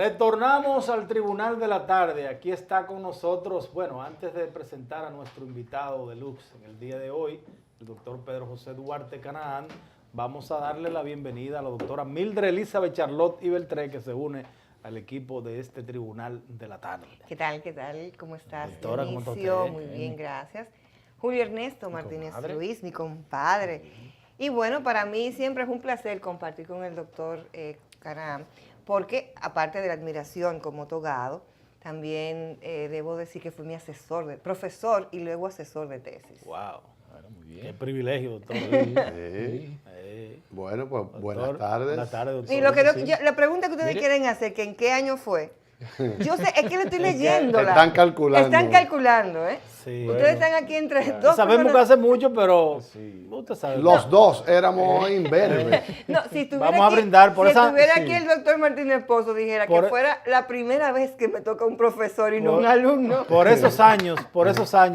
Retornamos al Tribunal de la Tarde. Aquí está con nosotros, bueno, antes de presentar a nuestro invitado de luxe en el día de hoy, el doctor Pedro José Duarte Canaán, vamos a darle la bienvenida a la doctora Mildred Elizabeth Charlotte y Beltré, que se une al equipo de este Tribunal de la Tarde. ¿Qué tal? ¿Qué tal? ¿Cómo estás, Doctora, ¿cómo está Dionisio? usted? Muy bien, gracias. Julio Ernesto Martínez comadre. Ruiz, mi compadre. Y bueno, para mí siempre es un placer compartir con el doctor Canaán, porque aparte de la admiración como togado, también debo decir que fue mi profesor y luego asesor de tesis. Wow, Muy bien. qué privilegio, doctor. Bueno, pues Doctor, buenas tardes. Buenas tardes, doctor. Y lo que Sí. la pregunta que ustedes quieren hacer, que en qué año fue. Yo sé, es que lo estoy leyéndola. Están calculando. Están calculando, ¿eh? Sí, Ustedes bueno. están aquí entre dos Sabemos que personas. hace mucho, pero usted sabe. Los dos éramos imberbes. No, si estuviera Vamos a aquí, brindar por si esa- estuviera sí. aquí el doctor Martínez Pozo, dijera Por- que fuera la primera vez que me toca un profesor y no Por- un alumno. Por esos años,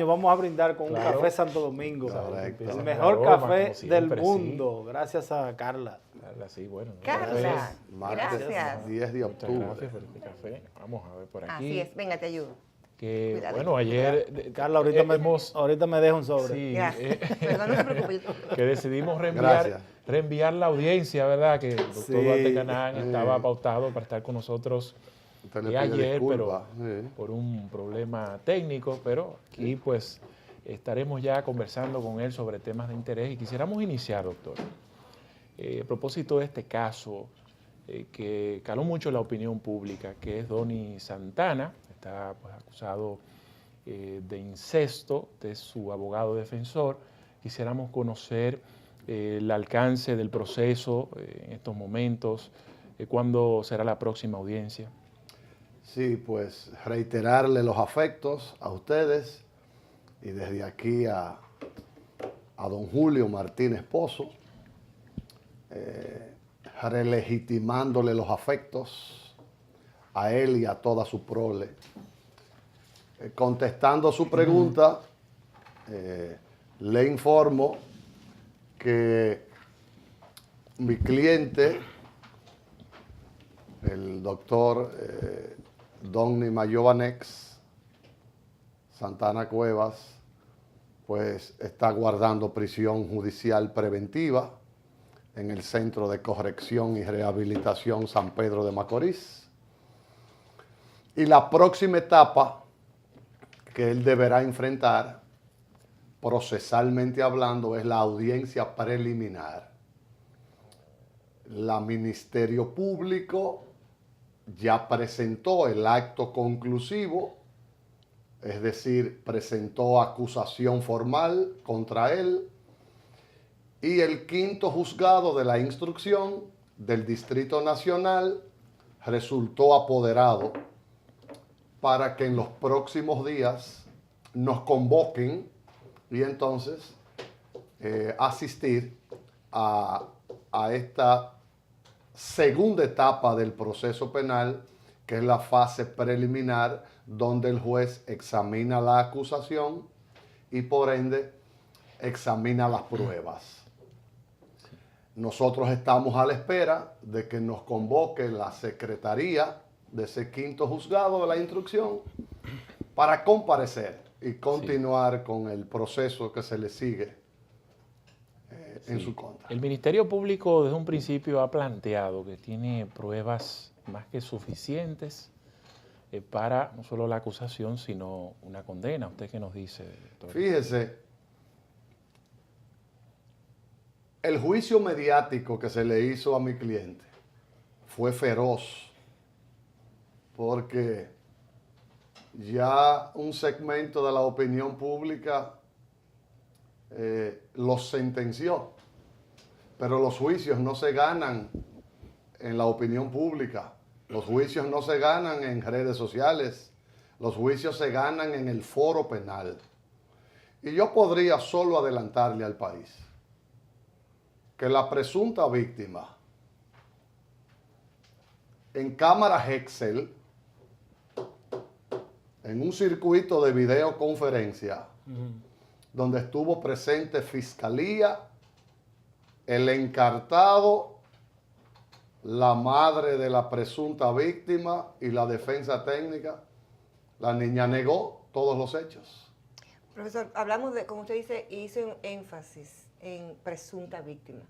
vamos a brindar con un café Santo Domingo. Correcto. El mejor Broma, café como siempre, del mundo, gracias a Carla. Sí, bueno. Carla, Martes gracias. 10 de Muchas octubre. gracias por este café. Vamos a ver por aquí. Así es, venga, te ayudo. Que, Cuídate. bueno, ayer... Carla, ahorita me deja un sobre. Sí, Gracias. Perdón, no se preocupe. que decidimos Gracias. reenviar la audiencia, ¿verdad? Que el doctor Sí. Duarte Canaán estaba pautado para estar con nosotros Usted le pide ayer, disculpas, pero sí. por un problema técnico, pero aquí pues estaremos ya conversando con él sobre temas de interés y quisiéramos iniciar, doctor. A propósito de este caso que caló mucho la opinión pública, que es Donny Santana, está pues, acusado de incesto de su abogado defensor. Quisiéramos conocer el alcance del proceso en estos momentos, cuándo será la próxima audiencia. Sí, pues reiterarle los afectos a ustedes y desde aquí a don Julio Martínez Pozo, relegitimándole los afectos a él y a toda su prole. Contestando su pregunta, le informo que mi cliente, el doctor Donny Mayovanex Santana Cuevas, pues está guardando prisión judicial preventiva en el Centro de Corrección y Rehabilitación San Pedro de Macorís. Y la próxima etapa que él deberá enfrentar, procesalmente hablando, es la audiencia preliminar. La Ministerio Público ya presentó el acto conclusivo, es decir, presentó acusación formal contra él, y el quinto juzgado de la instrucción del Distrito Nacional resultó apoderado para que en los próximos días nos convoquen y entonces asistir a esta segunda etapa del proceso penal, que es la fase preliminar, donde el juez examina la acusación y por ende examina las pruebas. Nosotros estamos a la espera de que nos convoque la secretaría de ese quinto juzgado de la instrucción para comparecer y continuar con el proceso que se le sigue en su contra. El Ministerio Público desde un principio ha planteado que tiene pruebas más que suficientes para no solo la acusación, sino una condena. ¿Usted qué nos dice, doctor? Fíjese, el juicio mediático que se le hizo a mi cliente fue feroz, porque ya un segmento de la opinión pública los sentenció, pero los juicios no se ganan en la opinión pública, los juicios no se ganan en redes sociales, los juicios se ganan en el foro penal. Y yo podría solo adelantarle al país que la presunta víctima en cámaras Excel, en un circuito de videoconferencia, donde estuvo presente Fiscalía, el encartado la madre de la presunta víctima y la defensa técnica. La niña negó todos los hechos. Profesor, hablamos de, como usted dice, hice un énfasis en presunta víctima.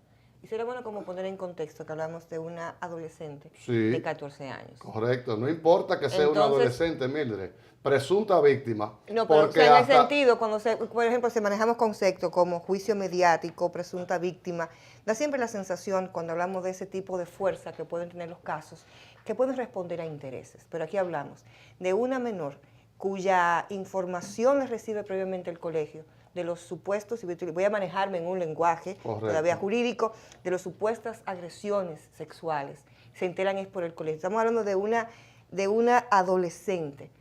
Y sería bueno como poner en contexto que hablamos de una adolescente de 14 años. Correcto, no importa que sea una adolescente, Mildred, presunta víctima. No, pero o sea, en el sentido, cuando por ejemplo, se manejamos conceptos como juicio mediático, presunta víctima, da siempre la sensación, cuando hablamos de ese tipo de fuerza que pueden tener los casos, que pueden responder a intereses. Pero aquí hablamos de una menor cuya información le recibe previamente el colegio, de los supuestos, y voy a manejarme en un lenguaje todavía jurídico, de las supuestas agresiones sexuales, se enteran es por el colegio. Estamos hablando de una adolescente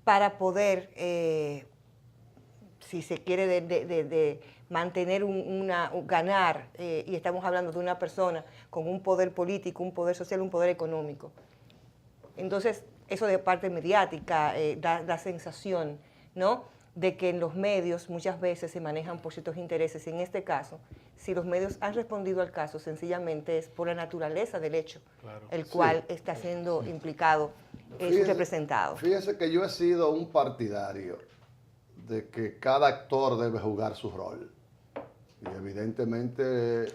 para poder, si se quiere, de mantener ganar, y estamos hablando de una persona con un poder político, un poder social, un poder económico. Entonces, eso de parte mediática da sensación, ¿no?, de que en los medios muchas veces se manejan por ciertos intereses. En este caso, si los medios han respondido al caso, sencillamente es por la naturaleza del hecho, el cual está siendo implicado su representado. Fíjese que yo he sido un partidario de que cada actor debe jugar su rol. Y evidentemente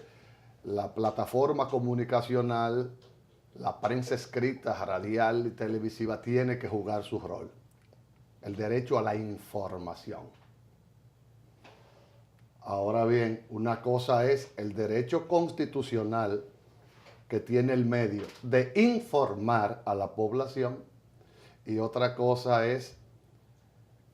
la plataforma comunicacional, la prensa escrita, radial y televisiva tiene que jugar su rol. El derecho a la información. Ahora bien, una cosa es el derecho constitucional que tiene el medio de informar a la población y otra cosa es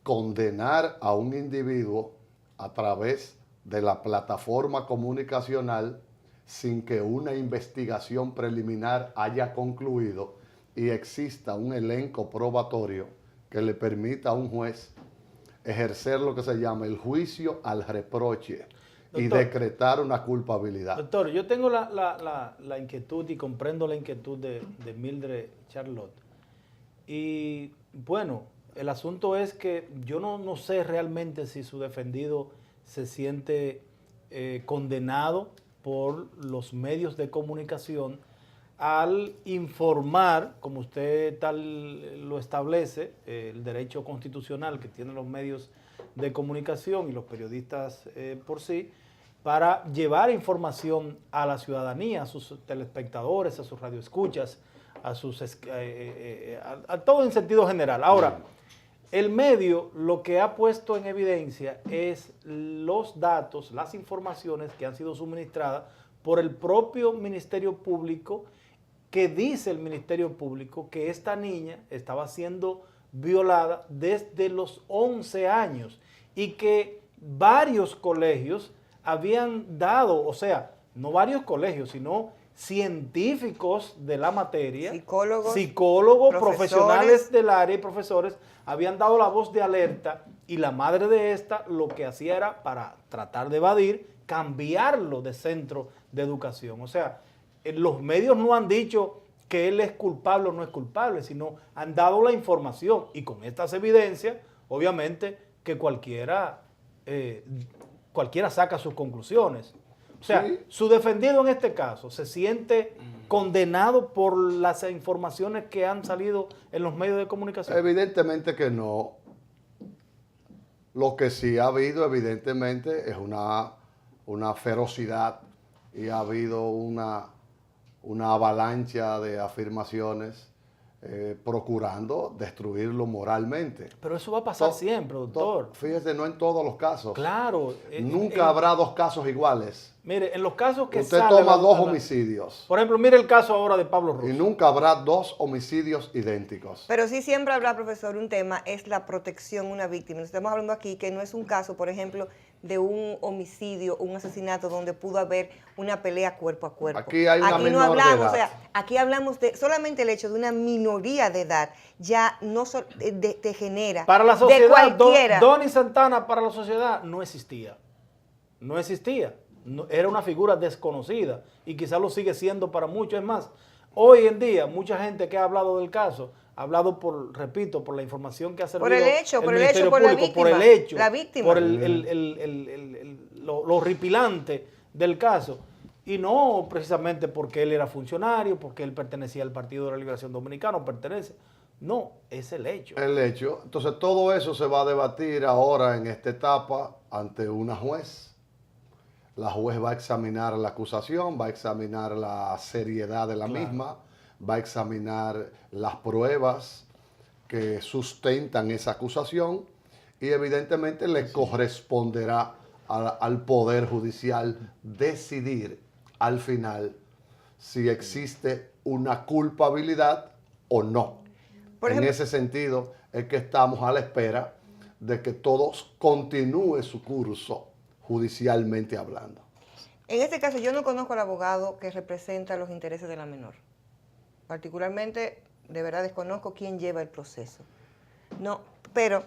condenar a un individuo a través de la plataforma comunicacional sin que una investigación preliminar haya concluido y exista un elenco probatorio que le permita a un juez ejercer lo que se llama el juicio al reproche, doctor, y decretar una culpabilidad. Doctor, yo tengo la inquietud y comprendo la inquietud de Mildred Charlotte. Y bueno, el asunto es que yo no sé realmente si su defendido se siente condenado por los medios de comunicación al informar, como usted tal lo establece, el derecho constitucional que tienen los medios de comunicación y los periodistas por sí, para llevar información a la ciudadanía, a sus telespectadores, a sus radioescuchas, a todo en sentido general. Ahora, el medio lo que ha puesto en evidencia es los datos, las informaciones que han sido suministradas por el propio Ministerio Público, que dice el Ministerio Público que esta niña estaba siendo violada desde los 11 años y que varios colegios habían dado, o sea, no varios colegios, sino científicos de la materia, psicólogos, profesionales del área y profesores, habían dado la voz de alerta y la madre de esta lo que hacía era, para tratar de evadir, cambiarlo de centro de educación. O sea, los medios no han dicho que él es culpable o no es culpable, sino han dado la información y con estas evidencias, obviamente, que cualquiera saca sus conclusiones. O sea, sí, su defendido en este caso se siente condenado por las informaciones que han salido en los medios de comunicación. Evidentemente que no. Lo que sí ha habido, evidentemente, es una ferocidad y ha habido una avalancha de afirmaciones procurando destruirlo moralmente. Pero eso va a pasar siempre, doctor. Fíjese, no en todos los casos. Claro. Nunca habrá dos casos iguales. Mire, en los casos que usted toma dos homicidios. Por ejemplo, mire el caso ahora de Pablo Rosso. Y nunca habrá dos homicidios idénticos. Pero sí siempre habrá, profesor, un tema, es la protección a una víctima. Nos estamos hablando aquí que no es un caso, por ejemplo, de un homicidio, un asesinato donde pudo haber una pelea cuerpo a cuerpo. Aquí hay una menor de edad. O sea, aquí hablamos de solamente el hecho de una minoría de edad ya no te genera para la sociedad, de cualquiera. Donny Santana para la sociedad no existía. No existía. No, era una figura desconocida y quizás lo sigue siendo para muchos. Es más, hoy en día mucha gente que ha hablado del caso ha hablado repito, por la información que ha servido por el hecho, por la víctima, por el hecho, la víctima, por lo horripilante del caso. Y no precisamente porque él era funcionario, porque él pertenecía al Partido de la Liberación Dominicana, pertenece. No, es el hecho. El hecho. Entonces todo eso se va a debatir ahora en esta etapa ante una juez. La juez va a examinar la acusación, va a examinar la seriedad de la misma, va a examinar las pruebas que sustentan esa acusación y evidentemente le corresponderá al Poder Judicial decidir al final si existe una culpabilidad o no. Por ejemplo, en ese sentido es que estamos a la espera de que todo continúe su curso judicialmente hablando. en este caso yo no conozco al abogado que representa los intereses de la menor. Particularmente, de verdad desconozco quién lleva el proceso. No, pero,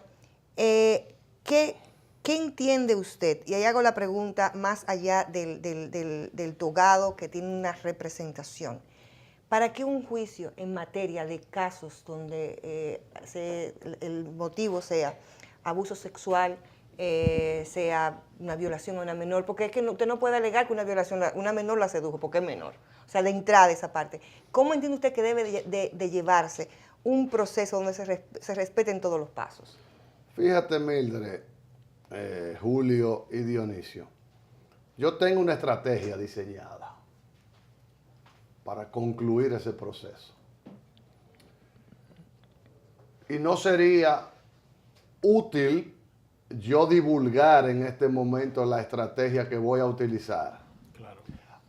¿qué entiende usted? Y ahí hago la pregunta más allá del togado que tiene una representación. ¿Para qué un juicio en materia de casos donde el motivo sea abuso sexual, sea una violación a una menor? Porque es que usted no puede alegar que una violación, una menor la sedujo, porque es menor. O sea, de entrada esa parte. ¿Cómo entiende usted que debe de llevarse un proceso donde se respeten todos los pasos? Fíjate, Mildred, Julio y Dionisio, yo tengo una estrategia diseñada para concluir ese proceso. Y no sería útil yo divulgar en este momento la estrategia que voy a utilizar. Claro.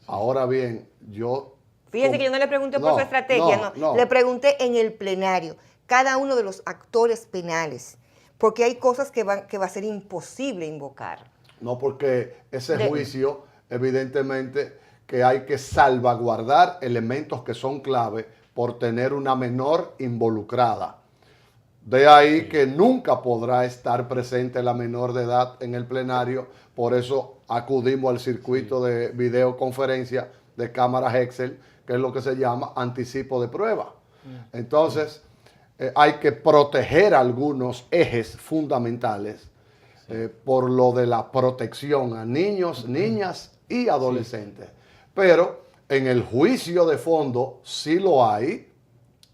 Ahora bien, yo... Fíjese que yo no le pregunté por su estrategia, no. Le pregunté en el plenario, cada uno de los actores penales, porque hay cosas que va a ser imposible invocar. No, porque ese juicio, evidentemente, que hay que salvaguardar elementos que son clave por tener una menor involucrada. De ahí que nunca podrá estar presente la menor de edad en el plenario, por eso acudimos al circuito de videoconferencia de cámaras Excel, que es lo que se llama anticipo de prueba. Entonces, hay que proteger algunos ejes fundamentales por lo de la protección a niños, niñas y adolescentes. Pero en el juicio de fondo sí lo hay.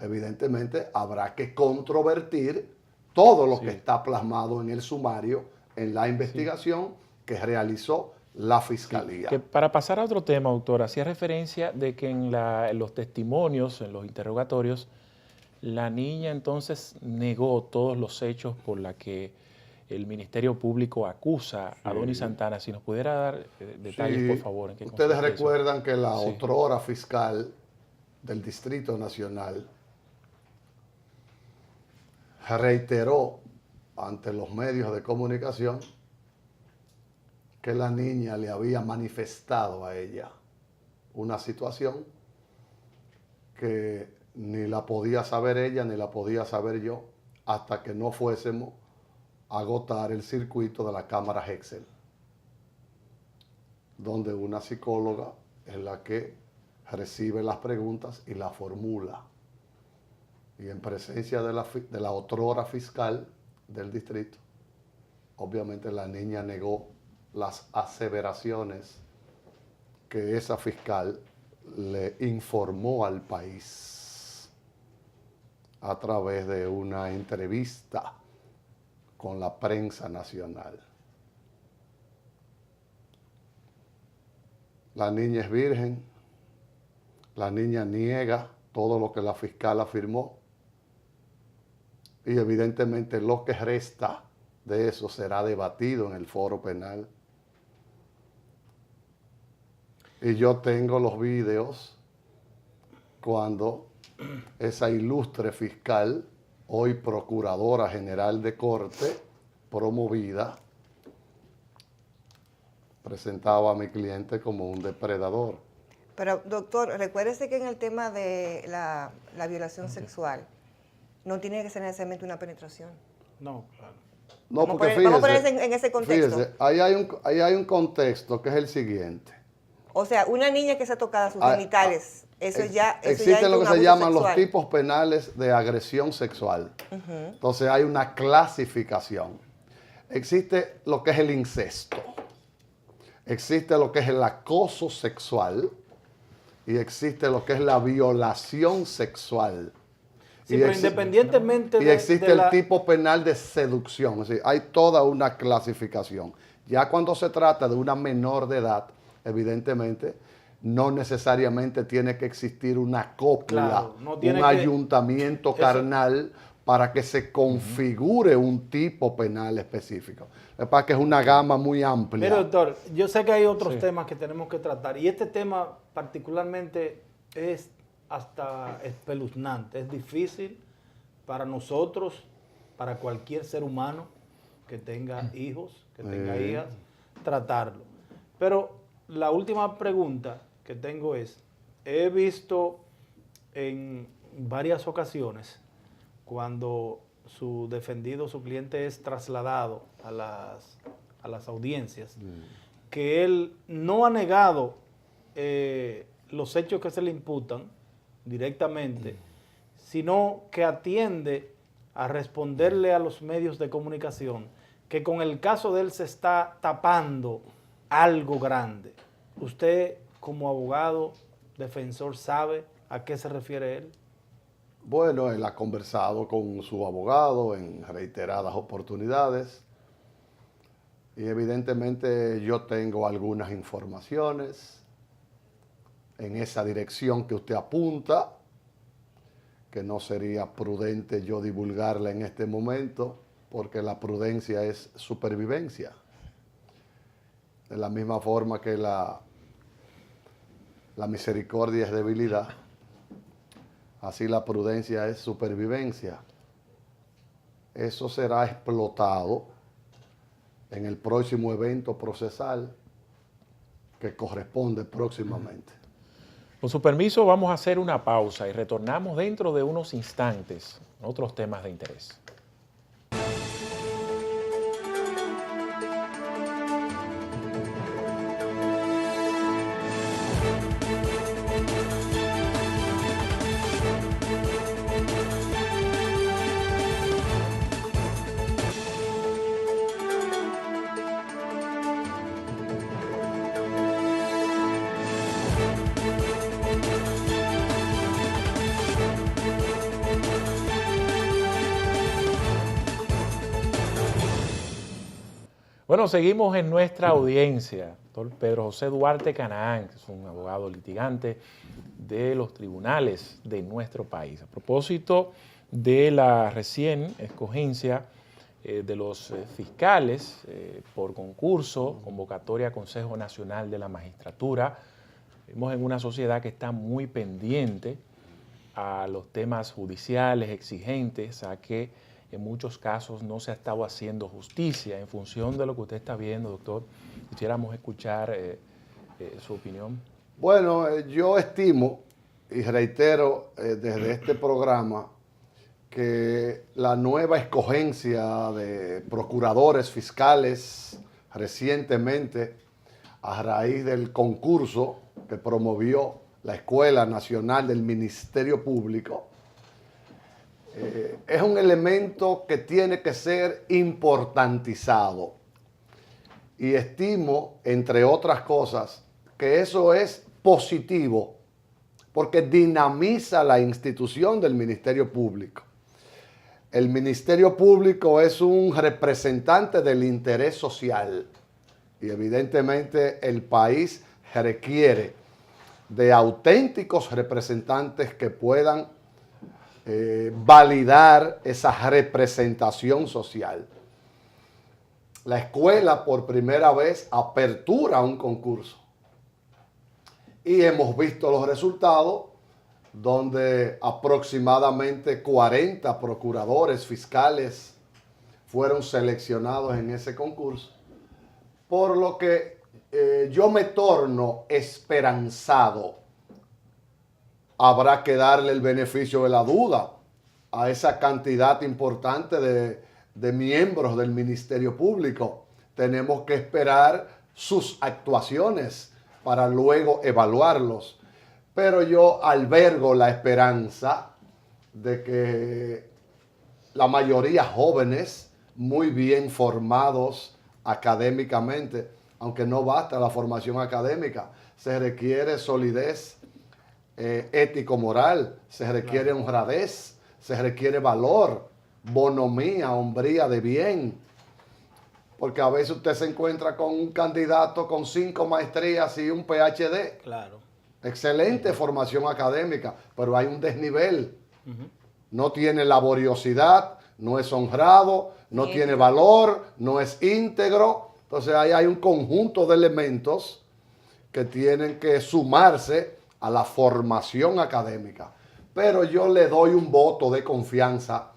Evidentemente habrá que controvertir todo lo que está plasmado en el sumario, en la investigación que realizó la Fiscalía. Que para pasar a otro tema, doctor, hacía referencia de que en los testimonios, en los interrogatorios, la niña entonces negó todos los hechos por la que el Ministerio Público acusa a Donis Santana. Si nos pudiera dar detalles, por favor. ¿En qué ustedes consiste recuerdan eso? que la otrora fiscal del Distrito Nacional reiteró ante los medios de comunicación que la niña le había manifestado a ella una situación que ni la podía saber ella ni la podía saber yo hasta que no fuésemos a agotar el circuito de la cámara Excel, donde una psicóloga es la que recibe las preguntas y las formula. Y en presencia de la otrora fiscal del distrito, obviamente la niña negó las aseveraciones que esa fiscal le informó al país a través de una entrevista con la prensa nacional. La niña es virgen, la niña niega todo lo que la fiscal afirmó y evidentemente lo que resta de eso será debatido en el foro penal. Y yo tengo los videos cuando esa ilustre fiscal, hoy Procuradora General de Corte, promovida, presentaba a mi cliente como un depredador. Pero, doctor, recuérdese que en el tema de la violación sexual no tiene que ser necesariamente una penetración. No, claro. No, Vamos porque a poner fíjese, en ese contexto. fíjese, ahí hay un contexto que es el siguiente. O sea, una niña que se ha tocado sus genitales, eso ya existen lo que es un se abuso llaman sexual. los tipos penales de agresión sexual. Entonces hay una clasificación. Existe lo que es el incesto. existe lo que es el acoso sexual y existe lo que es la violación sexual. Sí, pero independientemente y existe de la... el tipo penal de seducción. Es decir, hay toda una clasificación. Ya cuando se trata de una menor de edad, evidentemente, no necesariamente tiene que existir una cópula, Claro, no tiene un que- ayuntamiento eso- carnal para que se configure un tipo penal específico. Lo que pasa es que es una gama muy amplia. Mire, doctor, yo sé que hay otros Sí. temas que tenemos que tratar y este tema particularmente es hasta espeluznante, es difícil para nosotros, para cualquier ser humano que tenga hijos, que tenga hijas, tratarlo. Pero la última pregunta que tengo es, he visto en varias ocasiones cuando su defendido, su cliente es trasladado a las audiencias, que él no ha negado los hechos que se le imputan directamente, sino que atiende a responderle a los medios de comunicación que con el caso de él se está tapando algo grande. Usted, como abogado, defensor, ¿sabe a qué se refiere él? Bueno, él ha conversado con su abogado en reiteradas oportunidades y evidentemente yo tengo algunas informaciones en esa dirección que usted apunta, que no sería prudente yo divulgarla en este momento porque la prudencia es supervivencia. De la misma forma que la misericordia es debilidad, así la prudencia es supervivencia. Eso será explotado en el próximo evento procesal que corresponde próximamente. Con su permiso, vamos a hacer una pausa y retornamos dentro de unos instantes a otros temas de interés. Bueno, seguimos en nuestra audiencia. Doctor Pedro José Duarte Canaán, que es un abogado litigante de los tribunales de nuestro país. A propósito de la recién escogencia de los fiscales por concurso, convocatoria a Consejo Nacional de la Magistratura, vivimos en una sociedad que está muy pendiente a los temas judiciales exigentes, a que en muchos casos no se ha estado haciendo justicia. En función de lo que usted está viendo, doctor, quisiéramos escuchar su opinión. Bueno, yo estimo y reitero desde este programa que la nueva escogencia de procuradores fiscales recientemente, a raíz del concurso que promovió la Escuela Nacional del Ministerio Público, es un elemento que tiene que ser importantizado. Y estimo, entre otras cosas, que eso es positivo porque dinamiza la institución del Ministerio Público. El Ministerio Público es un representante del interés social y evidentemente el país requiere de auténticos representantes que puedan validar esa representación social. La escuela por primera vez apertura un concurso y hemos visto los resultados donde aproximadamente 40 procuradores fiscales fueron seleccionados en ese concurso, por lo que yo me torno esperanzado. Habrá que darle el beneficio de la duda a esa cantidad importante de miembros del Ministerio Público. Tenemos que esperar sus actuaciones para luego evaluarlos. Pero yo albergo la esperanza de que la mayoría jóvenes, muy bien formados académicamente, aunque no basta la formación académica, se requiere solidez ético-moral, se requiere honradez, se requiere valor, bonomía, hombría de bien. Porque a veces usted se encuentra con un candidato con 5 maestrías y un PhD. Claro. Excelente formación académica, pero hay un desnivel. No tiene laboriosidad, no es honrado, no tiene valor, no es íntegro. Entonces ahí hay un conjunto de elementos que tienen que sumarse a la formación académica. Pero yo le doy un voto de confianza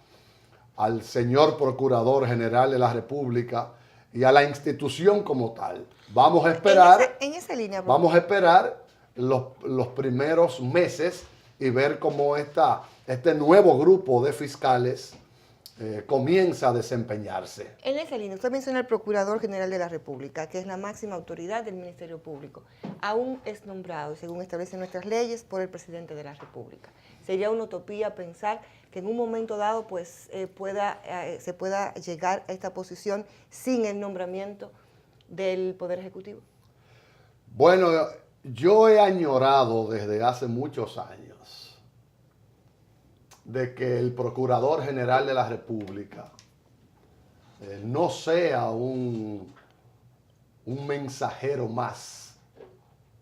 al señor Procurador General de la República y a la institución como tal. Vamos a esperar, en esa línea, vamos a esperar los primeros meses y ver cómo este nuevo grupo de fiscales comienza a desempeñarse. En esa línea, usted menciona al Procurador General de la República, que es la máxima autoridad del Ministerio Público. Aún es nombrado, según establecen nuestras leyes, por el Presidente de la República. Sería una utopía pensar que en un momento dado pues, se pueda llegar a esta posición sin el nombramiento del Poder Ejecutivo. Bueno, yo he añorado desde hace muchos años de que el Procurador General de la República no sea un mensajero más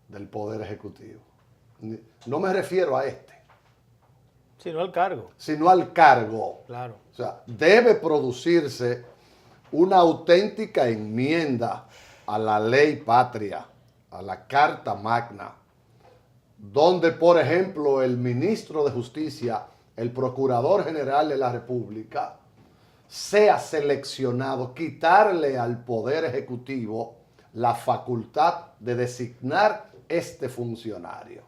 del Poder Ejecutivo. No me refiero a Sino al cargo. sino al cargo. Claro. O sea, debe producirse una auténtica enmienda a la ley patria, a la Carta Magna, donde, por ejemplo, el ministro de Justicia, el Procurador General de la República, sea seleccionado, quitarle al Poder Ejecutivo la facultad de designar este funcionario.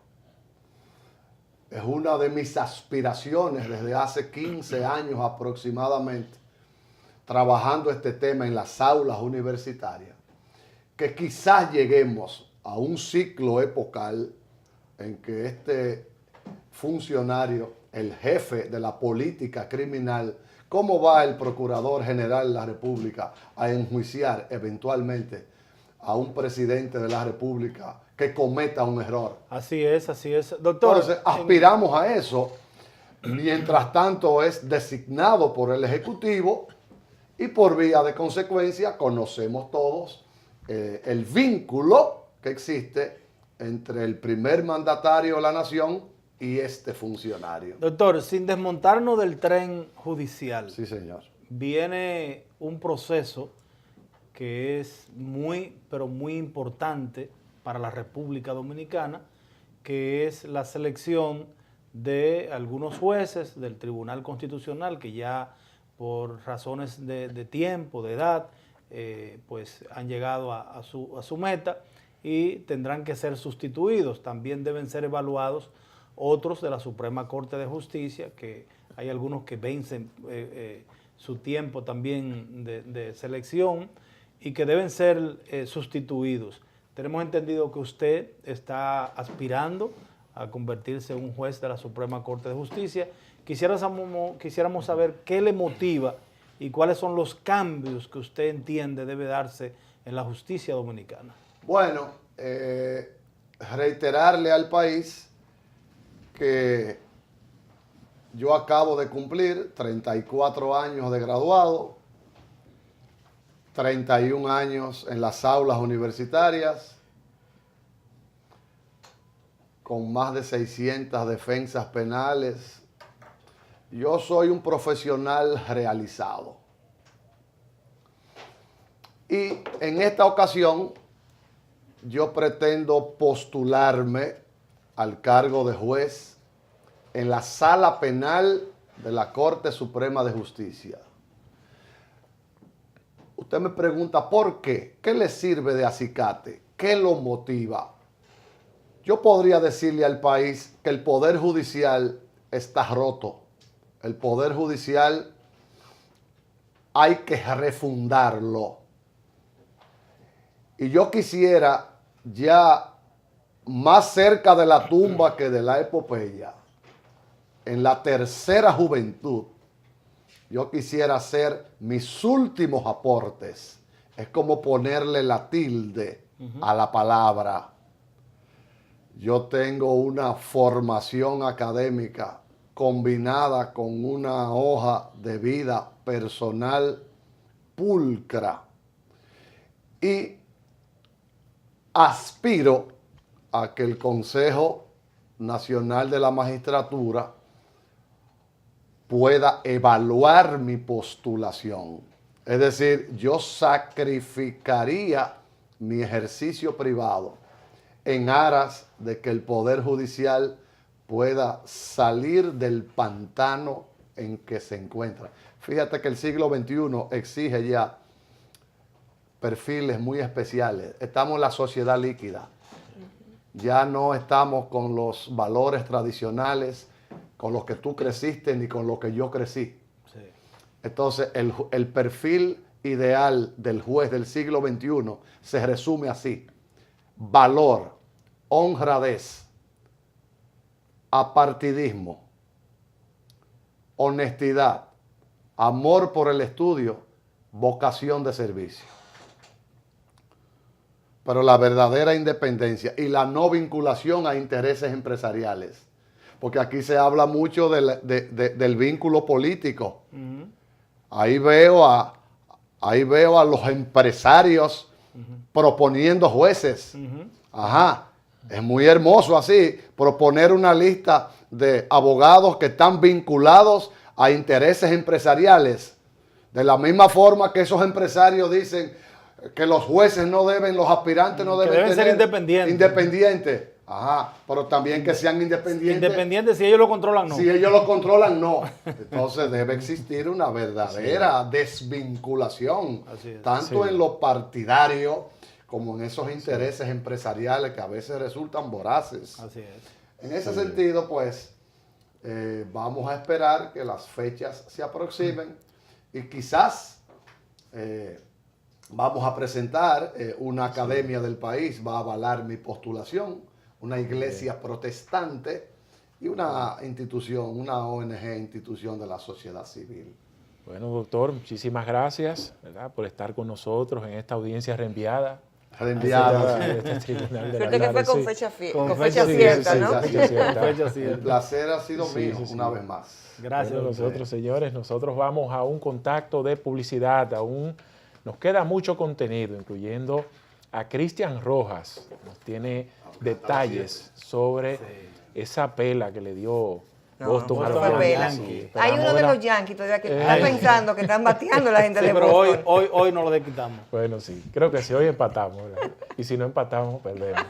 Es una de mis aspiraciones desde hace 15 años aproximadamente, trabajando este tema en las aulas universitarias, que quizás lleguemos a un ciclo epocal en que este funcionario, el jefe de la política criminal, ¿cómo va el Procurador General de la República a enjuiciar eventualmente a un presidente de la República que cometa un error? Así es, doctor. Entonces, aspiramos a eso. Mientras tanto, es designado por el Ejecutivo y por vía de consecuencia conocemos todos el vínculo que existe entre el primer mandatario de la nación y este funcionario. Doctor, sin desmontarnos del tren judicial, Sí, señor. viene un proceso que es muy, pero muy importante para la República Dominicana, que es la selección de algunos jueces del Tribunal Constitucional que ya por razones de tiempo, de edad, pues han llegado a su meta y tendrán que ser sustituidos. También deben ser evaluados otros de la Suprema Corte de Justicia, que hay algunos que vencen su tiempo también de selección y que deben ser sustituidos. Tenemos entendido que usted está aspirando a convertirse en un juez de la Suprema Corte de Justicia. Quisiéramos saber qué le motiva y cuáles son los cambios que usted entiende debe darse en la justicia dominicana. Bueno, reiterarle al país que yo acabo de cumplir 34 años de graduado, 31 años en las aulas universitarias, con más de 600 defensas penales. Yo soy un profesional realizado. Y en esta ocasión yo pretendo postularme al cargo de juez en la Sala Penal de la Corte Suprema de Justicia. Usted me pregunta, ¿por qué? ¿Qué le sirve de acicate? ¿Qué lo motiva? Yo podría decirle al país que el Poder Judicial está roto. El Poder Judicial hay que refundarlo. Y yo quisiera, ya más cerca de la tumba que de la epopeya, en la tercera juventud, yo quisiera hacer mis últimos aportes Es como ponerle la tilde a la palabra. Yo tengo una formación académica combinada con una hoja de vida personal pulcra y aspiro a que el Consejo Nacional de la Magistratura pueda evaluar mi postulación. Es decir, yo sacrificaría mi ejercicio privado en aras de que el Poder Judicial pueda salir del pantano en que se encuentra. Fíjate que el siglo XXI exige ya perfiles muy especiales. Estamos en la sociedad líquida. Ya no estamos con los valores tradicionales con los que tú creciste ni con los que yo crecí. Sí. Entonces, el perfil ideal del juez del siglo XXI se resume así: valor, honradez, apartidismo, honestidad, amor por el estudio, vocación de servicio. Pero la verdadera independencia y la no vinculación a intereses empresariales. Porque aquí se habla mucho del vínculo político. Ahí veo a los empresarios proponiendo jueces. Ajá. Es muy hermoso así, proponer una lista de abogados que están vinculados a intereses empresariales. De la misma forma que esos empresarios dicen que los jueces no deben, los aspirantes no deben ser independientes. Independientes. Ajá, pero también que sean independientes. Independientes, si ellos lo controlan, no. Si ellos lo controlan, no. Entonces debe existir una verdadera desvinculación, tanto en lo partidario como en esos intereses empresariales que a veces resultan voraces. Así es. En ese sentido, pues, vamos a esperar que las fechas se aproximen y quizás vamos a presentar una academia del país, va a avalar mi postulación, una iglesia protestante y una institución, una ONG, institución de la sociedad civil. Bueno, doctor, muchísimas gracias, ¿verdad?, por estar con nosotros en esta audiencia reenviada. Reenviada. Suerte que fue con fecha cierta, ¿no? El placer ha sido mío, una vez más. Gracias. Bueno, nosotros, señores, nosotros vamos a un contacto de publicidad, nos queda mucho contenido, incluyendo a Cristian Rojas, nos tiene detalles sobre esa pela que le dio Boston a los Yankees. Hay uno de los Yankees todavía que está pensando que están bateando la gente de pero Boston. hoy no lo desquitamos. Bueno, sí, creo que sí, hoy empatamos, ¿verdad? Y si no empatamos, perdemos.